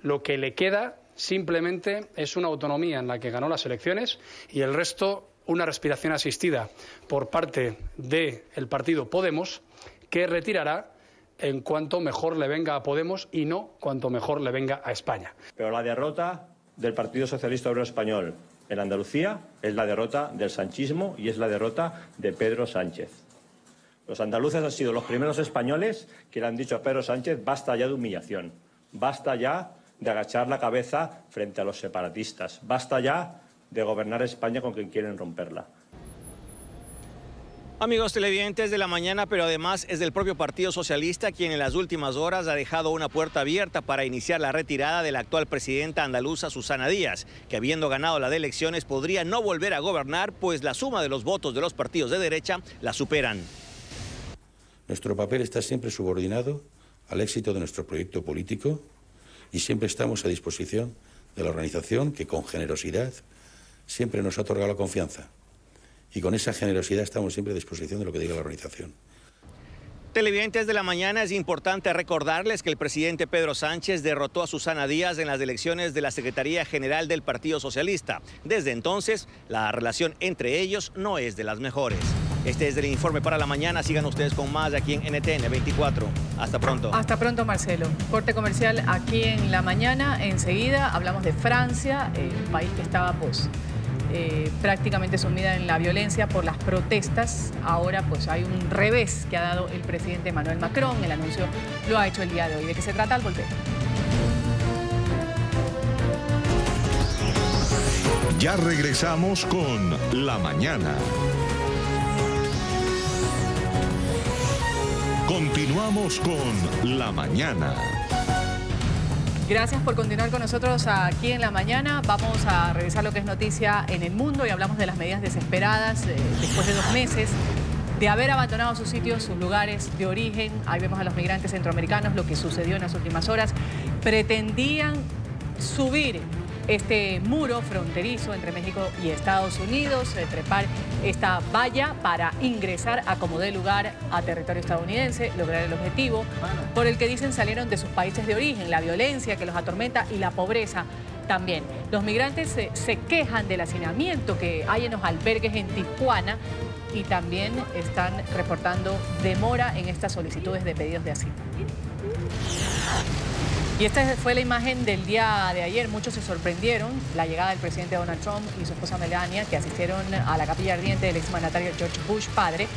lo que le queda simplemente es una autonomía en la que ganó las elecciones y el resto una respiración asistida por parte del partido Podemos, que retirará en cuanto mejor le venga a Podemos y no cuanto mejor le venga a España. Pero la derrota del Partido Socialista Obrero Español en Andalucía es la derrota del sanchismo y es la derrota de Pedro Sánchez. Los andaluces han sido los primeros españoles que le han dicho a Pedro Sánchez: basta ya de humillación, basta ya de agachar la cabeza frente a los separatistas, basta ya de gobernar España con quien quieren romperla. Amigos televidentes de La Mañana, pero además es del propio Partido Socialista quien en las últimas horas ha dejado una puerta abierta para iniciar la retirada de la actual presidenta andaluza Susana Díaz, que habiendo ganado las elecciones podría no volver a gobernar, pues la suma de los votos de los partidos de derecha la superan. Nuestro papel está siempre subordinado al éxito de nuestro proyecto político y siempre estamos a disposición de la organización que con generosidad siempre nos ha otorgado la confianza. Y con esa generosidad estamos siempre a disposición de lo que diga la organización. Televidentes de La Mañana, es importante recordarles que el presidente Pedro Sánchez derrotó a Susana Díaz en las elecciones de la Secretaría General del Partido Socialista. Desde entonces, la relación entre ellos no es de las mejores. Este es el informe para La Mañana. Sigan ustedes con más aquí en NTN 24. Hasta pronto. Hasta pronto, Marcelo. Corte comercial aquí en La Mañana. Enseguida hablamos de Francia, un país que estaba prácticamente sumida en la violencia por las protestas. Ahora pues hay un revés que ha dado el presidente Emmanuel Macron. El anuncio lo ha hecho el día de hoy. ¿De qué se trata? Al volver. Ya regresamos con La Mañana. Continuamos con La Mañana. Gracias por continuar con nosotros aquí en La Mañana. Vamos a revisar lo que es noticia en el mundo y hablamos de las medidas desesperadas después de 2 meses de haber abandonado sus sitios, sus lugares de origen. Ahí vemos a los migrantes centroamericanos, lo que sucedió en las últimas horas. Pretendían subir este muro fronterizo entre México y Estados Unidos, trepar esta valla para ingresar a como dé lugar a territorio estadounidense, lograr el objetivo por el que dicen salieron de sus países de origen, la violencia que los atormenta y la pobreza también. Los migrantes se quejan del hacinamiento que hay en los albergues en Tijuana y también están reportando demora en estas solicitudes de pedidos de asilo. Y esta fue la imagen del día de ayer. Muchos se sorprendieron la llegada del presidente Donald Trump y su esposa Melania, que asistieron a la capilla ardiente del exmandatario George Bush padre,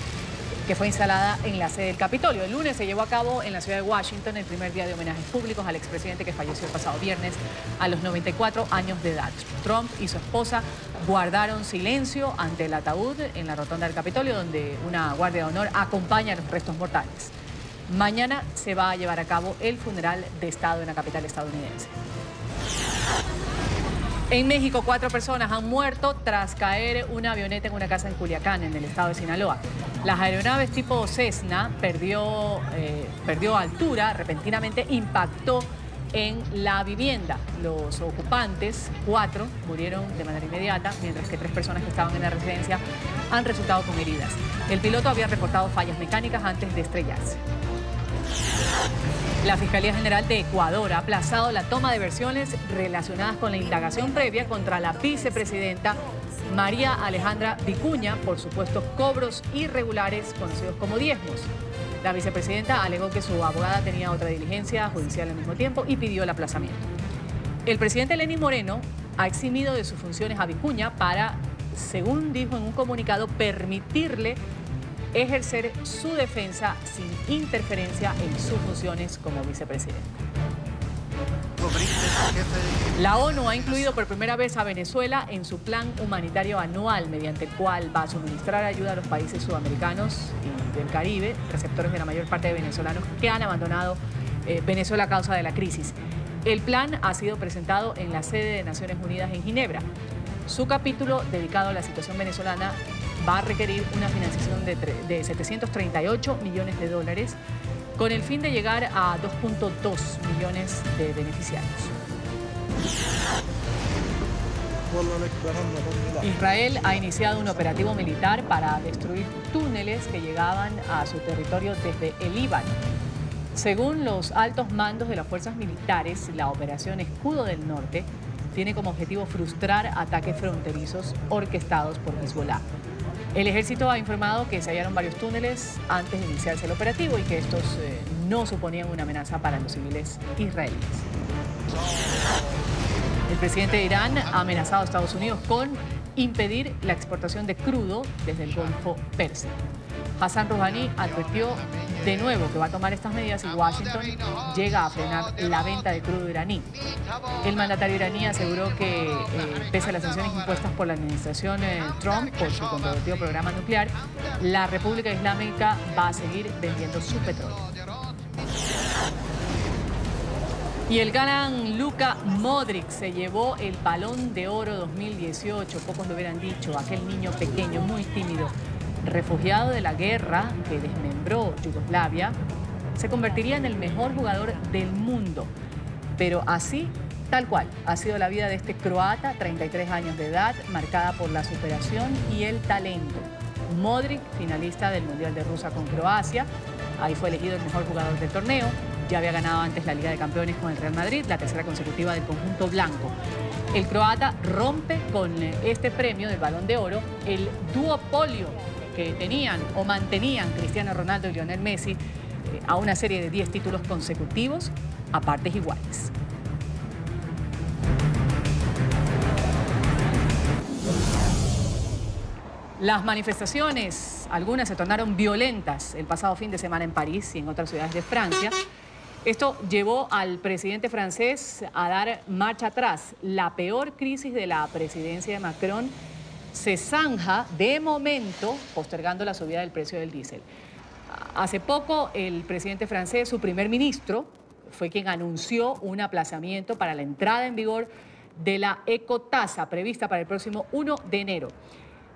que fue instalada en la sede del Capitolio. El lunes se llevó a cabo en la ciudad de Washington el primer día de homenajes públicos al expresidente que falleció el pasado viernes a los 94 años de edad. Trump y su esposa guardaron silencio ante el ataúd en la rotonda del Capitolio, donde una guardia de honor acompaña los restos mortales. Mañana se va a llevar a cabo el funeral de Estado en la capital estadounidense. En México, 4 personas han muerto tras caer una avioneta en una casa en Culiacán, en el estado de Sinaloa. Las aeronaves tipo Cessna perdió altura, repentinamente impactó en la vivienda. Los ocupantes, 4, murieron de manera inmediata, mientras que 3 personas que estaban en la residencia han resultado con heridas. El piloto había reportado fallas mecánicas antes de estrellarse. La Fiscalía General de Ecuador ha aplazado la toma de versiones relacionadas con la indagación previa contra la vicepresidenta María Alejandra Vicuña por supuestos cobros irregulares conocidos como diezmos. La vicepresidenta alegó que su abogada tenía otra diligencia judicial al mismo tiempo y pidió el aplazamiento. El presidente Lenín Moreno ha eximido de sus funciones a Vicuña para, según dijo en un comunicado, permitirle ejercer su defensa sin interferencia en sus funciones como vicepresidente. La ONU ha incluido por primera vez a Venezuela en su plan humanitario anual, mediante el cual va a suministrar ayuda a los países sudamericanos y del Caribe, receptores de la mayor parte de venezolanos que han abandonado Venezuela a causa de la crisis. El plan ha sido presentado en la sede de Naciones Unidas en Ginebra. Su capítulo dedicado a la situación venezolana va a requerir una financiación de 738 millones de dólares con el fin de llegar a 2.2 millones de beneficiarios. Israel ha iniciado un operativo militar para destruir túneles que llegaban a su territorio desde el Líbano. Según los altos mandos de las fuerzas militares, la operación Escudo del Norte tiene como objetivo frustrar ataques fronterizos orquestados por Hezbollah. El ejército ha informado que se hallaron varios túneles antes de iniciarse el operativo y que estos no suponían una amenaza para los civiles israelíes. El presidente de Irán ha amenazado a Estados Unidos con impedir la exportación de crudo desde el Golfo Pérsico. Hassan Rouhani advirtió de nuevo que va a tomar estas medidas si Washington llega a frenar la venta de crudo iraní. El mandatario iraní aseguró que, pese a las sanciones impuestas por la administración Trump por su controvertido programa nuclear, la República Islámica va a seguir vendiendo su petróleo. Y el gran Luka Modric se llevó el Balón de Oro 2018. Pocos lo hubieran dicho, aquel niño pequeño, muy tímido, refugiado de la guerra que desmembró Yugoslavia, se convertiría en el mejor jugador del mundo. Pero así, tal cual, ha sido la vida de este croata, 33 años de edad, marcada por la superación y el talento. Modric, finalista del Mundial de Rusia con Croacia, ahí fue elegido el mejor jugador del torneo. Ya había ganado antes la Liga de Campeones con el Real Madrid, la tercera consecutiva del conjunto blanco. El croata rompe con este premio del Balón de Oro el duopolio que tenían o mantenían Cristiano Ronaldo y Lionel Messi a una serie de 10 títulos consecutivos a partes iguales. Las manifestaciones, algunas se tornaron violentas el pasado fin de semana en París y en otras ciudades de Francia. Esto llevó al presidente francés a dar marcha atrás. La peor crisis de la presidencia de Macron se zanja de momento postergando la subida del precio del diésel. Hace poco el presidente francés, su primer ministro, fue quien anunció un aplazamiento para la entrada en vigor de la ecotasa prevista para el próximo 1 de enero.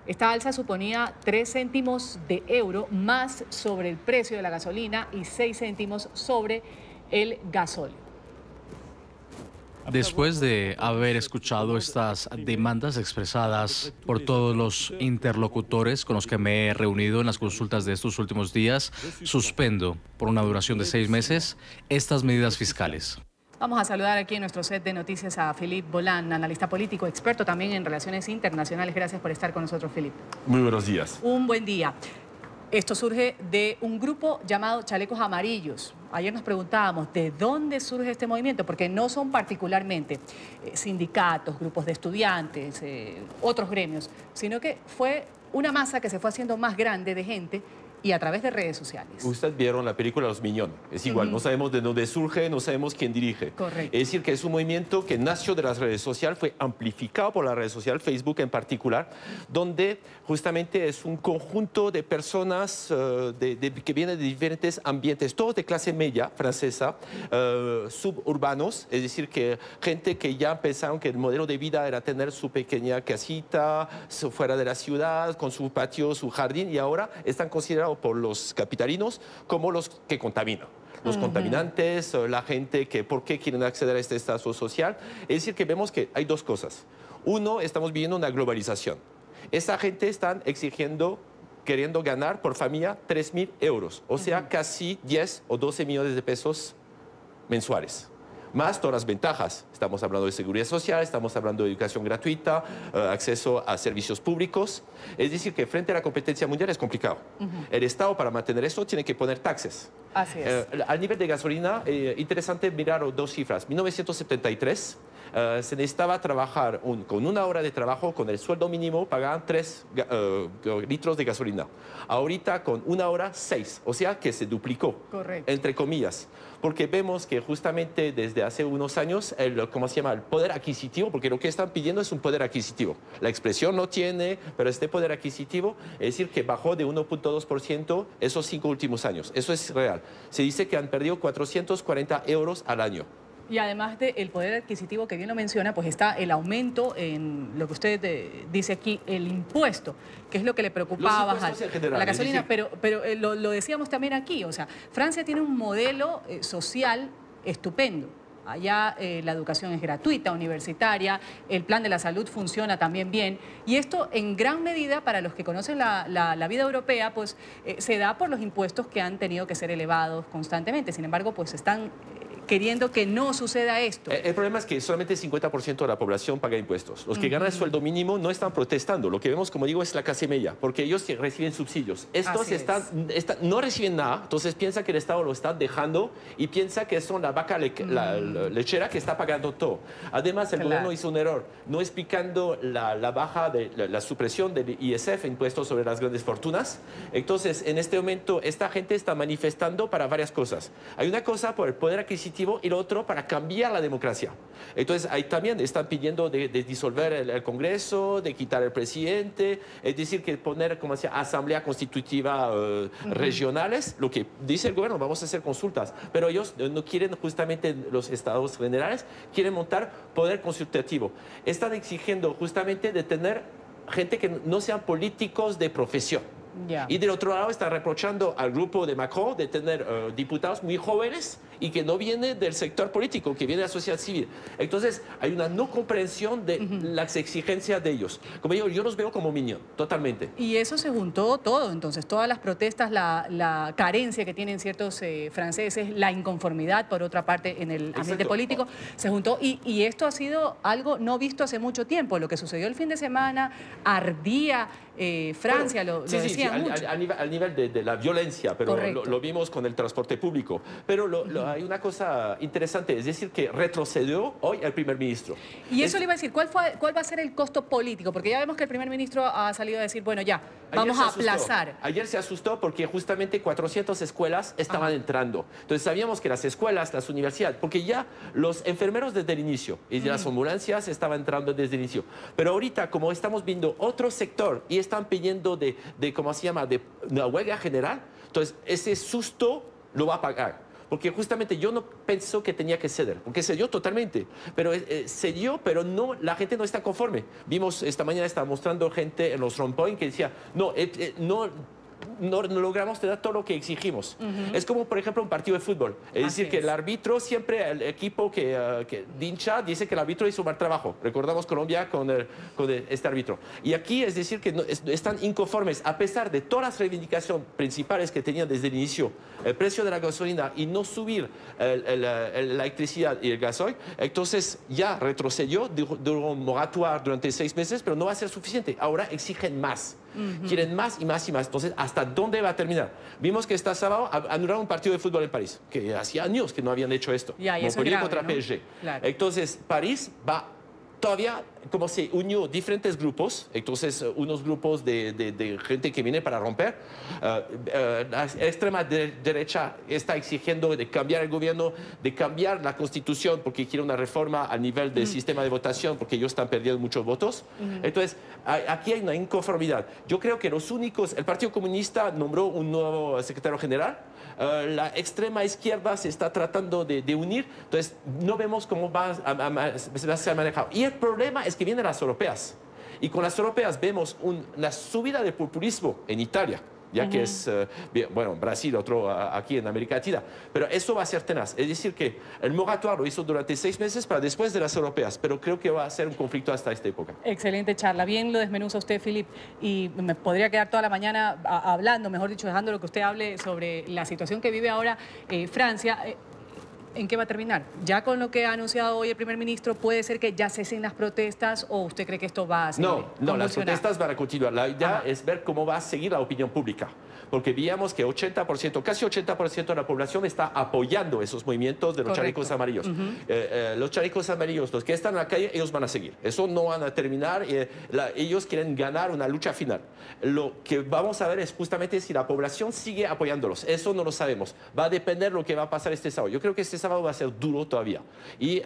Esta alza suponía 3 céntimos de euro más sobre el precio de la gasolina y 6 céntimos sobre el gasóleo. Después de haber escuchado estas demandas expresadas por todos los interlocutores con los que me he reunido en las consultas de estos últimos días, suspendo por una duración de 6 meses estas medidas fiscales. Vamos a saludar aquí en nuestro set de noticias a Philippe Bolland, analista político, experto también en relaciones internacionales. Gracias por estar con nosotros, Philippe. Muy buenos días. Un buen día. Esto surge de un grupo llamado Chalecos Amarillos. Ayer nos preguntábamos de dónde surge este movimiento, porque no son particularmente sindicatos, grupos de estudiantes, otros gremios, sino que fue una masa que se fue haciendo más grande de gente y a través de redes sociales. Ustedes vieron la película Los Minions. Es igual, no sabemos de dónde surge, no sabemos quién dirige. Correcto. Es decir, que es un movimiento que nació de las redes sociales, fue amplificado por la red social, Facebook en particular, donde justamente es un conjunto de personas que vienen de diferentes ambientes, todos de clase media francesa, suburbanos, es decir, que gente que ya pensaron que el modelo de vida era tener su pequeña casita fuera de la ciudad, con su patio, su jardín, y ahora están considerados por los capitalinos como los que contaminan. Los contaminantes, la gente que por qué quieren acceder a este estatus social. Es decir, que vemos que hay dos cosas. Uno, estamos viviendo una globalización. Esta gente están exigiendo, queriendo ganar por familia 3.000 euros, o sea, casi 10 o 12 millones de pesos mensuales. Más todas las ventajas. Estamos hablando de seguridad social, estamos hablando de educación gratuita, acceso a servicios públicos. Es decir, que frente a la competencia mundial es complicado. El Estado, para mantener esto, tiene que poner taxes. Así es. Al nivel de gasolina, interesante mirar dos cifras. 1973 se necesitaba trabajar con 1 hora de trabajo, con el sueldo mínimo, pagaban 3 litros de gasolina. Ahorita con 1 hora, 6. O sea que se duplicó. Correcto. Entre comillas. Porque vemos que justamente desde hace unos años, ¿cómo se llama? El poder adquisitivo, porque lo que están pidiendo es un poder adquisitivo. La expresión no tiene, pero este poder adquisitivo, es decir, que bajó de 1.2% esos 5 últimos años. Eso es real. Se dice que han perdido 440 euros al año. Y además del poder adquisitivo que bien lo menciona, pues está el aumento en lo que usted dice aquí, el impuesto, que es lo que le preocupaba a la gasolina, pero lo decíamos también aquí, o sea, Francia tiene un modelo social estupendo. Allá la educación es gratuita, universitaria, el plan de la salud funciona también bien. Y esto en gran medida, para los que conocen la vida europea, pues se da por los impuestos que han tenido que ser elevados constantemente. Sin embargo, pues están queriendo que no suceda esto. El problema es que solamente el 50% de la población paga impuestos. Los que ganan el sueldo mínimo no están protestando. Lo que vemos, como digo, es la clase media, porque ellos reciben subsidios. Estos no reciben nada, entonces piensa que el Estado lo está dejando y piensa que son la vaca lechera que está pagando todo. Además, el gobierno hizo un error, no explicando la baja de la supresión del ISF, impuestos sobre las grandes fortunas. Entonces, en este momento, esta gente está manifestando para varias cosas. Hay una cosa por el poder adquisitivo y lo otro para cambiar la democracia. Entonces, ahí también están pidiendo de disolver el Congreso, de quitar el presidente, es decir, que poner como sea, asamblea constitutiva regionales, lo que dice el gobierno, vamos a hacer consultas, pero ellos no quieren justamente los estados generales, quieren montar poder consultativo. Están exigiendo justamente de tener gente que no sean políticos de profesión. Y del otro lado está reprochando al grupo de Macron de tener diputados muy jóvenes y que no viene del sector político, que viene de la sociedad civil. Entonces hay una no comprensión de las exigencias de ellos. Como digo, yo los veo como minion, totalmente. Y eso se juntó todo, entonces todas las protestas, la carencia que tienen ciertos franceses, la inconformidad por otra parte en el ambiente político, se juntó y esto ha sido algo no visto hace mucho tiempo. Lo que sucedió el fin de semana ardía Francia, bueno, lo decía mucho. Al nivel de la violencia, pero lo vimos con el transporte público. Pero hay una cosa interesante, es decir, que retrocedió hoy el primer ministro. Y eso le iba a decir, ¿cuál va a ser el costo político? Porque ya vemos que el primer ministro ha salido a decir, bueno, ya, vamos a aplazar. Ayer se asustó porque justamente 400 escuelas estaban entrando. Entonces sabíamos que las escuelas, las universidades, porque ya los enfermeros desde el inicio y las ambulancias estaban entrando desde el inicio. Pero ahorita, como estamos viendo otro sector y están pidiendo ¿cómo se llama?, de una huelga general, entonces ese susto lo va a pagar. Porque justamente yo no pensé que tenía que ceder, porque cedió totalmente, pero cedió, pero no, la gente no está conforme. Vimos esta mañana, estaba mostrando gente en los rompoints que decía, no logramos tener todo lo que exigimos. Es como, por ejemplo, un partido de fútbol. Es decir, que el árbitro siempre, el equipo que hincha, dice que el árbitro hizo un mal trabajo. Recordamos Colombia con este árbitro. Y aquí es decir que están inconformes, a pesar de todas las reivindicaciones principales que tenían desde el inicio, el precio de la gasolina y no subir la electricidad y el gasoil. Entonces ya retrocedió, duró un moratorio durante 6 meses, pero no va a ser suficiente. Ahora exigen más. Quieren más y más y más. Entonces, ¿hasta dónde va a terminar? Vimos que este sábado anularon un partido de fútbol en París, que hacía años que no habían hecho esto. Montpellier contra PSG. Claro. Entonces, París va todavía, como se unió diferentes grupos, entonces unos grupos de gente que viene para romper. La extrema derecha está exigiendo de cambiar el gobierno, de cambiar la constitución, porque quiere una reforma a nivel del sistema de votación, porque ellos están perdiendo muchos votos. Entonces, aquí hay una inconformidad. Yo creo que los únicos, el Partido Comunista nombró un nuevo secretario general, la extrema izquierda se está tratando de unir, entonces no vemos cómo va a ser manejado. Y el problema es que vienen las europeas, y con las europeas vemos una subida de populismo en Italia, ya que es, bueno, Brasil, otro aquí en América Latina, pero eso va a ser tenaz. Es decir, que el moratorio lo hizo durante 6 meses para después de las europeas, pero creo que va a ser un conflicto hasta esta época. Excelente charla, bien lo desmenuza usted, Philippe, y me podría quedar toda la mañana hablando, mejor dicho, dejando lo que usted hable sobre la situación que vive ahora Francia. ¿En qué va a terminar? ¿Ya con lo que ha anunciado hoy el primer ministro puede ser que ya cesen las protestas o usted cree que esto va a seguir? No, las protestas van a continuar. La idea es ver cómo va a seguir la opinión pública, porque veíamos que 80%, casi 80% de la población está apoyando esos movimientos de los chalecos amarillos. Los chalecos amarillos, los que están en la calle, ellos van a seguir. Eso no van a terminar. Ellos quieren ganar una lucha final. Lo que vamos a ver es justamente si la población sigue apoyándolos. Eso no lo sabemos. Va a depender de lo que va a pasar este sábado. Yo creo que este sábado va a ser duro todavía. Y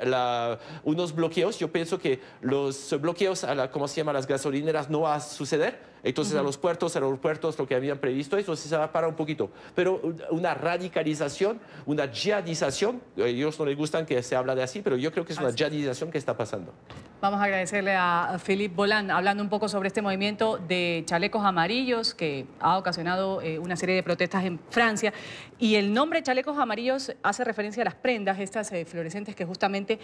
unos bloqueos, yo pienso que los bloqueos ¿cómo se llama?, las gasolineras no va a suceder. Entonces a los puertos, a los aeropuertos, lo que habían previsto, eso se va a parar un poquito. Pero una radicalización, una jihadización, a ellos no les gustan que se habla de así, pero yo creo que es una jihadización que está pasando. Vamos a agradecerle a Philippe Boland, hablando un poco sobre este movimiento de chalecos amarillos que ha ocasionado una serie de protestas en Francia. Y el nombre chalecos amarillos hace referencia a las prendas, estas fluorescentes que justamente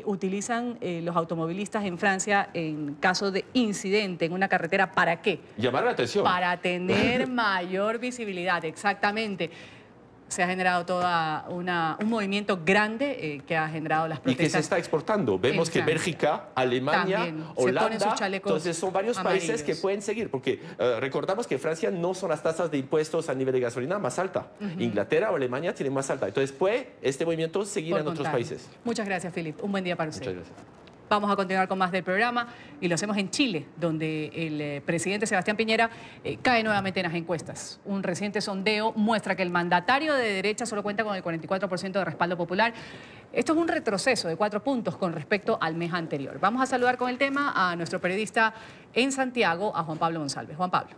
utilizan los automovilistas en Francia en caso de incidente en una carretera. ¿Para qué? Llamar la atención. Para tener mayor visibilidad, exactamente. se ha generado toda un movimiento grande que ha generado las protestas. Y que se está exportando. Vemos que Bélgica, Alemania, también Holanda, entonces son varios países que pueden seguir, porque recordamos que Francia no son las tasas de impuestos a nivel de gasolina más alta. Inglaterra o Alemania tienen más alta. Entonces puede este movimiento seguir en otros países. Muchas gracias, Philip. Un buen día para usted. Muchas gracias. Vamos a continuar con más del programa y lo hacemos en Chile, donde el presidente Sebastián Piñera cae nuevamente en las encuestas. Un reciente sondeo muestra que el mandatario de derecha solo cuenta con el 44% de respaldo popular. Esto es un retroceso de 4 puntos con respecto al mes anterior. Vamos a saludar con el tema a nuestro periodista en Santiago, a Juan Pablo González. Juan Pablo.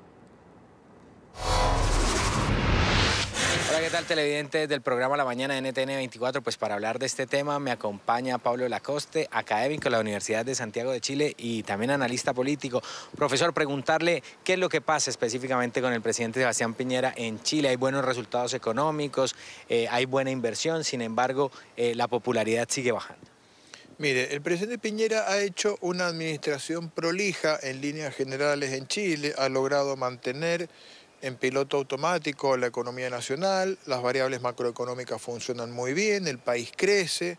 Hola, ¿qué tal, televidentes del programa La Mañana de NTN 24? Pues para hablar de este tema me acompaña Pablo Lacoste, académico de la Universidad de Santiago de Chile y también analista político. Profesor, preguntarle qué es lo que pasa específicamente con el presidente Sebastián Piñera en Chile. Hay buenos resultados económicos, hay buena inversión, sin embargo, la popularidad sigue bajando. Mire, el presidente Piñera ha hecho una administración prolija en líneas generales en Chile, ha logrado mantener en piloto automático la economía nacional, las variables macroeconómicas funcionan muy bien, el país crece,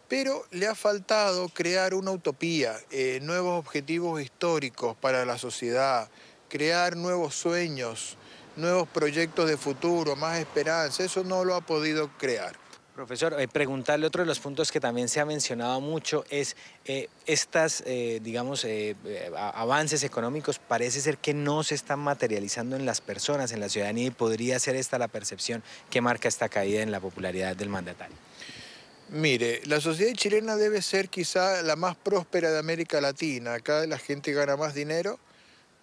pero le ha faltado crear una utopía, nuevos objetivos históricos para la sociedad, crear nuevos sueños, nuevos proyectos de futuro, más esperanza, eso no lo ha podido crear. Profesor, preguntarle otro de los puntos que también se ha mencionado mucho es estas, avances económicos parece ser que no se están materializando en las personas, en la ciudadanía, y podría ser esta la percepción que marca esta caída en la popularidad del mandatario. Mire, la sociedad chilena debe ser quizá la más próspera de América Latina. Acá la gente gana más dinero,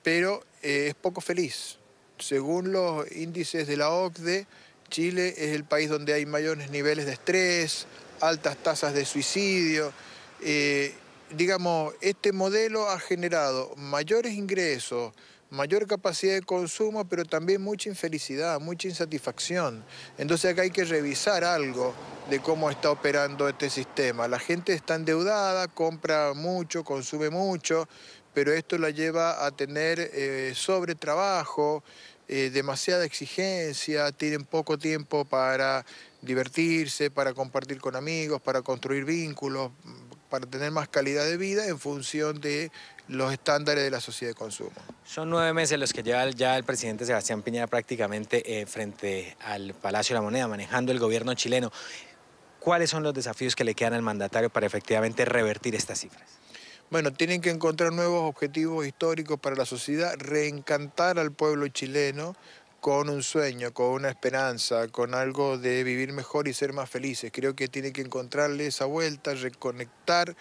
pero es poco feliz. Según los índices de la OCDE, Chile es el país donde hay mayores niveles de estrés, altas tasas de suicidio. Digamos, este modelo ha generado mayores ingresos, mayor capacidad de consumo, pero también mucha infelicidad, mucha insatisfacción. Entonces acá hay que revisar algo de cómo está operando este sistema. La gente está endeudada, compra mucho, consume mucho, pero esto la lleva a tener sobretrabajo, demasiada exigencia, tienen poco tiempo para divertirse, para compartir con amigos, para construir vínculos, para tener más calidad de vida en función de los estándares de la sociedad de consumo. Son 9 meses los que lleva ya el presidente Sebastián Piñera prácticamente frente al Palacio de la Moneda, manejando el gobierno chileno. ¿Cuáles son los desafíos que le quedan al mandatario para efectivamente revertir estas cifras? Bueno, tienen que encontrar nuevos objetivos históricos para la sociedad, reencantar al pueblo chileno con un sueño, con una esperanza, con algo de vivir mejor y ser más felices. Creo que tienen que encontrarle esa vuelta, reconectar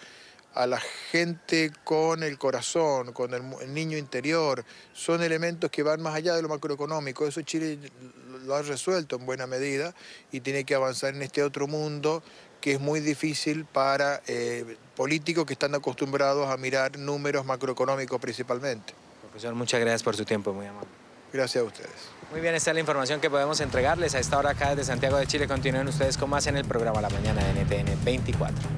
a la gente con el corazón, con el niño interior. Son elementos que van más allá de lo macroeconómico. Eso Chile lo ha resuelto en buena medida y tiene que avanzar en este otro mundo que es muy difícil para políticos que están acostumbrados a mirar números macroeconómicos principalmente. Profesor, muchas gracias por su tiempo, muy amable. Gracias a ustedes. Muy bien, esta es la información que podemos entregarles a esta hora acá desde Santiago de Chile. Continúen ustedes con más en el programa La Mañana de NTN 24.